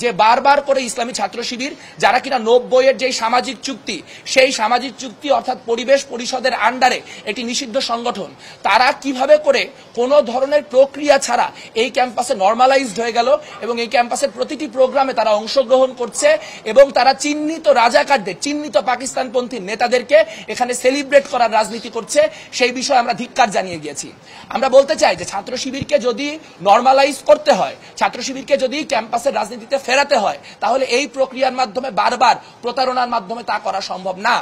যে বারবার করে ইসলামী ছাত্র শিবির যারা কিনা 90-এর যে সামাজিক চুক্তি, সেই সামাজিক চুক্তি অর্থাৎ পরিবেশ পরিষদের আন্ডারে এটি নিষিদ্ধ সংগঠন, তারা কিভাবে করে কোনো ধরনের প্রক্রিয়া ছাড়া এই ক্যাম্পাসে নর্মালাইজড হয়ে গেল এবং এই ক্যাম্পাসের প্রতিটি প্রোগ্রামে তারা অংশগ্রহণ করছে এবং তারা চিহ্নিত রাজাকারদের, চিহ্নিত পাকিস্তানপন্থী নেতাদেরকে এখানে সেলিব্রেট করার রাজনীতি করছে, সেই বিষয়ে আমরা ধিক্কার জানিয়ে গিয়েছি। আমরা বলতে চাই যে ছাত্র শিবিরকে যদি নর্মালাইজ করতে হয়, ছাত্র শিবিরকে যদি ক্যাম্পাসের রাজনীতিতে ফেরাতে হয়, তাহলে এই প্রক্রিয়ার মাধ্যমে বারবার প্রতারণার মাধ্যমে তা করা সম্ভব না।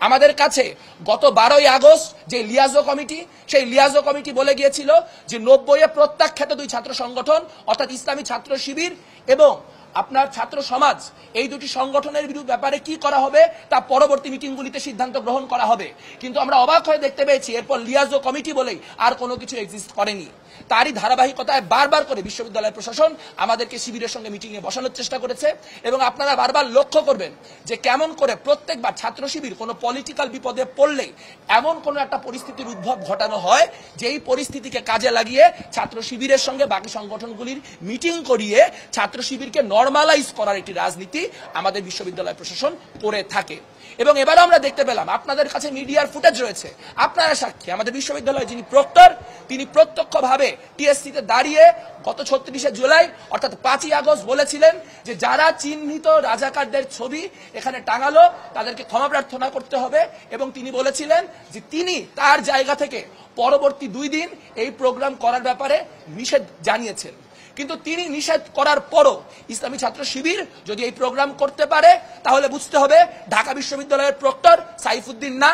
আমাদের কাছে গত 12ই আগস্ট যে লিয়াজো কমিটি, সেই লিয়াজো কমিটি বলে গিয়েছিল যে 90-এ প্রত্যাখ্যাত দুই ছাত্র সংগঠন অর্থাৎ ইসলামী ছাত্র শিবির এবং আপনার ছাত্র সমাজ, এই দুটি সংগঠনের ব্যাপারে কি করা হবে তা পরবর্তী মিটিংগুলিতে সিদ্ধান্ত গ্রহণ করা হবে। কিন্তু আমরা অবাক হয়ে দেখতে পেয়েছি এরপর লিয়াজো কমিটি বলেই আর কোনো কিছু এক্সিস্ট করেনি। তারই ধারাবাহিকতায় বারবার করে বিশ্ববিদ্যালয় প্রশাসন আমাদেরকে শিবিরের সঙ্গে মিটিংয়ে বসানোর চেষ্টা করেছে এবং আপনারা বারবার লক্ষ্য করবেন যে কেমন করে প্রত্যেকবার ছাত্র শিবির কোনো পলিটিক্যাল বিপদে পড়লেই এমন কোনো একটা পরিস্থিতির উদ্ভব ঘটানো হয় যেই পরিস্থিতিকে কাজে লাগিয়ে ছাত্র শিবিরের সঙ্গে বাকি সংগঠনগুলির মিটিং করিয়ে ছাত্র শিবিরকে নর্মালাইজ করার একটি রাজনীতি আমাদের বিশ্ববিদ্যালয় প্রশাসন করে থাকে। এবং এবারও আমরা দেখতে পেলাম, আপনাদের কাছে মিডিয়ার ফুটেজ রয়েছে, আপনারা সাক্ষী, আমাদের বিশ্ববিদ্যালয়ের যিনি প্রক্টর তিনি প্রত্যক্ষভাবে টিএসসিতে দাঁড়িয়ে গত 36শে জুলাই অর্থাৎ 5ই আগস্ট বলেছিলেন যে যারা চিহ্নিত রাজাকারদের ছবি এখানে টাঙালো তাদেরকে ক্ষমা প্রার্থনা করতে হবে এবং তিনি বলেছিলেন যে তিনি তার জায়গা থেকে পরবর্তী 2 দিন এই প্রোগ্রাম করার ব্যাপারে নিষেধ জানিয়েছেন। কিন্তু তিনি নিষেধ করার পরও ইসলামী ছাত্র শিবির যদি এই প্রোগ্রাম করতে পারে তাহলে বুঝতে হবে ঢাকা বিশ্ববিদ্যালয়ের প্রক্টর সাইফুদ্দিন না,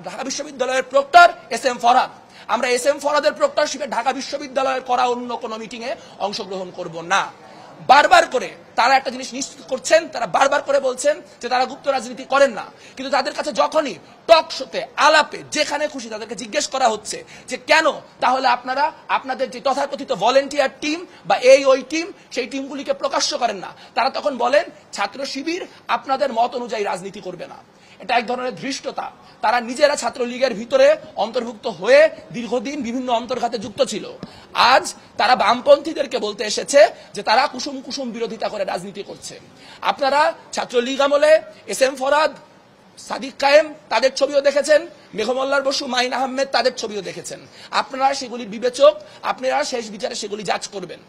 ঢাকা বিশ্ববিদ্যালয়ের প্রক্টর এস.এম. ফরহাদ। আমরা এস.এম. ফরহাদের প্রক্টরশিপে ঢাকা বিশ্ববিদ্যালয়ের করা অন্য কোনো মিটিংয়ে অংশগ্রহণ করব না। বারবার করে তারা একটা জিনিস নিশ্চিত করছেন, তারা বারবার করে বলছেন যে তারা গুপ্ত রাজনীতি করেন না, কিন্তু তাদের কাছে যখনই টক শোতে আলাপে যেখানে খুশি তাদেরকে জিজ্ঞেস করা হচ্ছে যে কেন তাহলে আপনারা আপনাদের যে তথাকথিত ভলেন্টিয়ার টিম বা ওই টিম, সেই টিমগুলিকে প্রকাশ্য করেন না, তারা তখন বলেন ছাত্র শিবির আপনাদের মত অনুযায়ী রাজনীতি করবে না। এটা এক ধরনের ধৃষ্টতা। তারা নিজেরা ছাত্রলীগের ভিতরে অন্তর্ভুক্ত হয়ে দীর্ঘদিন বিভিন্ন অন্তর্ঘাতে যুক্ত ছিল। আজ তারা বামপন্থীদেরকে বলতে এসেছে যে তারা কুসুম কুসুম বিরোধিতা করে রাজনীতি করছে। আপনারা ছাত্রলীগ আমলে এস.এম. ফরহাদ, সাদিক কায়েম তাদের ছবিও দেখেছেন, মেঘমল্লার বসু, মাইন আহমেদ তাদের ছবিও দেখেছেন। আপনারা সেগুলির বিবেচক, আপনারা শেষ বিচারে সেগুলি জাজ করবেন।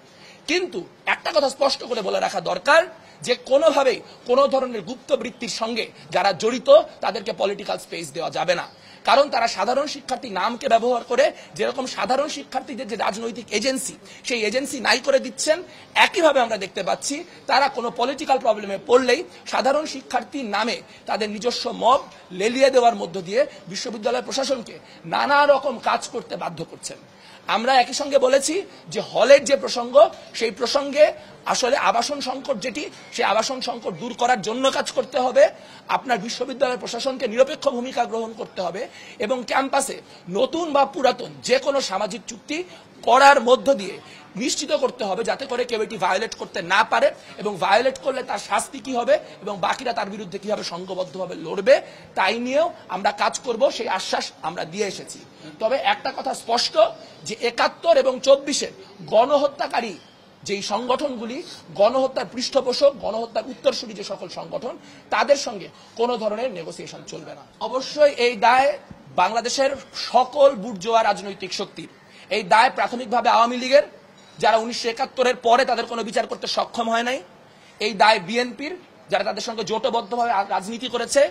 কিন্তু একটা কথা স্পষ্ট করে বলে রাখা দরকার যে কোনোভাবেই কোনো ধরনের গুপ্তবৃত্তির সঙ্গে যারা জড়িত তাদেরকে পলিটিক্যাল স্পেস দেওয়া যাবে না। কারণ তারা সাধারণ শিক্ষার্থী নামকে ব্যবহার করে যেরকম সাধারণ শিক্ষার্থীদের যে রাজনৈতিক এজেন্সি, সেই এজেন্সি নাই করে দিচ্ছেন। একইভাবে আমরা দেখতে পাচ্ছি তারা কোনো পলিটিক্যাল প্রবলেমে পড়লেই সাধারণ শিক্ষার্থীর নামে তাদের নিজস্ব মব লেলিয়ে দেওয়ার মধ্য দিয়ে বিশ্ববিদ্যালয় প্রশাসনকে নানা রকম কাজ করতে বাধ্য করছেন। আমরা একই সঙ্গে বলেছি যে হলের যে প্রসঙ্গ, সেই প্রসঙ্গে আসলে আবাসন সংকট যেটি, সেই আবাসন সংকট দূর করার জন্য কাজ করতে হবে। আপনার বিশ্ববিদ্যালয় প্রশাসনকে নিরপেক্ষ ভূমিকা গ্রহণ করতে হবে এবং ক্যাম্পাসে নতুন বা পুরাতন যে কোনো সামাজিক চুক্তি করার মধ্য দিয়ে নিশ্চিত করতে হবে যাতে করে কেউ এটি ভায়োলেট করতে না পারে এবং ভায়োলেট করলে তার শাস্তি কি হবে এবং বাকিরা তার বিরুদ্ধে কিভাবে সংঘবদ্ধভাবে লড়বে তাই নিয়েও আমরা কাজ করব, সেই আশ্বাস আমরা দিয়ে এসেছি। তবে একটা কথা স্পষ্ট যে 71 এবং 24-এর গণহত্যাকারী যেই সংগঠনগুলি, গণহত্যার পৃষ্ঠপোষক, গণহত্যার উত্তরসূরি যে সকল সংগঠন, তাদের সঙ্গে কোনো ধরনের নেগোসিয়েশন চলবে না। অবশ্যই এই দায় বাংলাদেশের সকল বুর্জোয়া রাজনৈতিক শক্তির। এই দায় প্রাথমিকভাবে আওয়ামী লীগের, যারা 1971-এর পরে তাদের কোনো বিচার করতে সক্ষম হয় নাই। এই দায় বিএনপির, যারা তাদের সঙ্গে জোটবদ্ধভাবে রাজনীতি করেছে।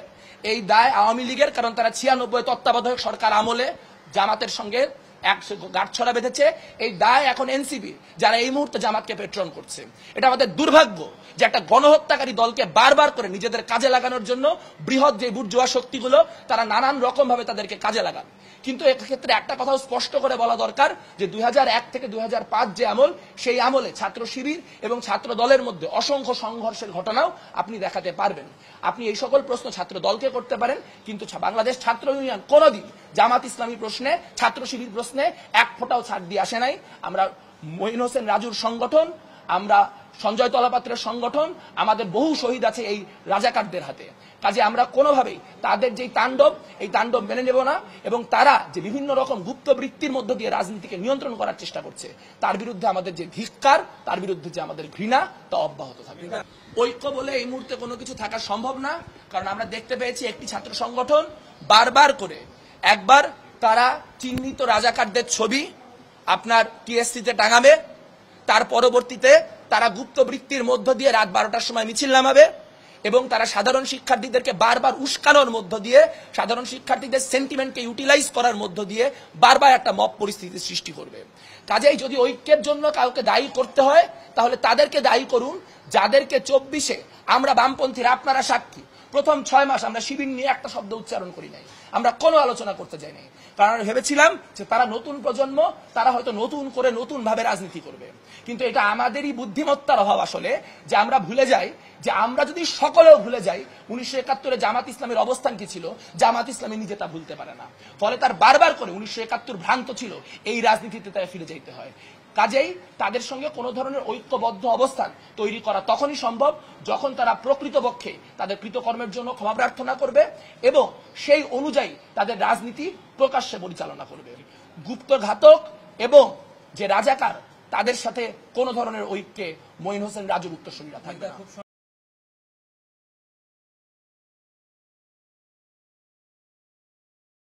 এই দায় আওয়ামী লীগের, কারণ তারা 96 তত্ত্বাবধায়ক সরকার আমলে জামাতের সঙ্গে গাঁটছড়া বেঁধেছে। এই দায় এখন এনসিপি, যারা এই মুহূর্তে জামাতকে পেট্রন করছে। এটা আমাদের দুর্ভাগ্য যে একটা গণহত্যাকারী দলকে বারবার করে নিজেদের কাজে লাগানোর জন্য বৃহৎ যে বুর্জোয়া শক্তিগুলো তারা নানান রকম ভাবে তাদেরকে কাজে লাগান। কিন্তু এক্ষেত্রে একটা কথাও স্পষ্ট করে বলা দরকার যে 2001 থেকে 2005 যে আমল, সেই আমলে ছাত্র শিবির এবং ছাত্র দলের মধ্যে অসংখ্য সংঘর্ষের ঘটনাও আপনি দেখাতে পারবেন। আপনি এই সকল প্রশ্ন ছাত্র দলকে করতে পারেন, কিন্তু বাংলাদেশ ছাত্র ইউনিয়ন কোনোদিন জামাত ইসলামী প্রশ্নে, ছাত্র শিবির প্রশ্নে এক ফোঁটাও ছাড় দিয়ে আসে নাই। আমরা মঈন হোসেন রাজুর সংগঠন, আমরা সঞ্জয় তলাপাত্রের সংগঠন, আমাদের বহু শহীদ আছে এই রাজাকারদের হাতে। কাজে আমরা কোনোভাবেই তাদের যে তাণ্ডব, এই তাণ্ডব মেনে নেব না, এবং তারা যে বিভিন্ন রকম গুপ্ত বৃত্তির মধ্য দিয়ে রাজনীতিকে নিয়ন্ত্রণ করার চেষ্টা করছে, তার বিরুদ্ধে আমাদের যে ধিক্কার, তার বিরুদ্ধে যে আমাদের ঘৃণা, তা অব্যাহত থাকবে। ঐক্য বলে এই মুহূর্তে কোনো কিছু থাকা সম্ভব না, কারণ আমরা দেখতে পেয়েছি একটি ছাত্র সংগঠন বারবার করে, একবার তারা চিহ্নিত রাজাকারদের ছবি আপনার টিএসসিতে টাঙাবে, তার পরবর্তীতে তারা গুপ্ত বৃত্তির মধ্য দিয়ে রাত 12টার সময় মিছিল নামাবে, এবং তারা সাধারণ শিক্ষার্থীদেরকে বারবার উস্কানোর মধ্য দিয়ে, সাধারণ শিক্ষার্থীদের সেন্টিমেন্টকে ইউটিলাইজ করার মধ্য দিয়ে বারবার একটা মব পরিস্থিতির সৃষ্টি করবে। কাজেই যদি ঐক্যের জন্য কাউকে দায়ী করতে হয়, তাহলে তাদেরকে দায়ী করুন যাদেরকে 24-এ আমরা বামপন্থীরা, আপনারা সাক্ষী, প্রথম 6 মাস আমরা শিবির নিয়ে একটা শব্দ উচ্চারণ করি নাই, আমরা কোনো আলোচনা করতে যাই নাই, কারণ আমরা ভেবেছিলাম যে তারা নতুন প্রজন্ম, তারা হয়তো নতুন করে নতুন ভাবে রাজনীতি করবে। কিন্তু এটা আমাদেরই বুদ্ধিমত্তার অভাব আসলে, যে আমরা ভুলে যাই যে আমরা যদি সকলেও ভুলে যাই 1971-এ জামাত ইসলামের অবস্থান কি ছিল, জামাত ইসলামী নিজে তা ভুলতে পারে না। ফলে তার বারবার করে 1971 ভ্রান্ত ছিল, এই রাজনীতিতে তাই ফিরে যেতে হয়। কাজেই তাদের সঙ্গে কোনো ধরনের ঐক্যবদ্ধ অবস্থান তৈরি করা তখনই সম্ভব যখন তারা প্রকৃতপক্ষে তাদের কৃতকর্মের জন্য ক্ষমা প্রার্থনা করবে এবং সেই অনুযায়ী তাদের রাজনীতি প্রকাশ্যে পরিচালনা করবে। গুপ্ত ঘাতক এবং যে রাজাকার, তাদের সাথে কোনো ধরনের ঐক্যে মঈন হোসেন রাজুর উত্তরসূরিরা থাকবে না।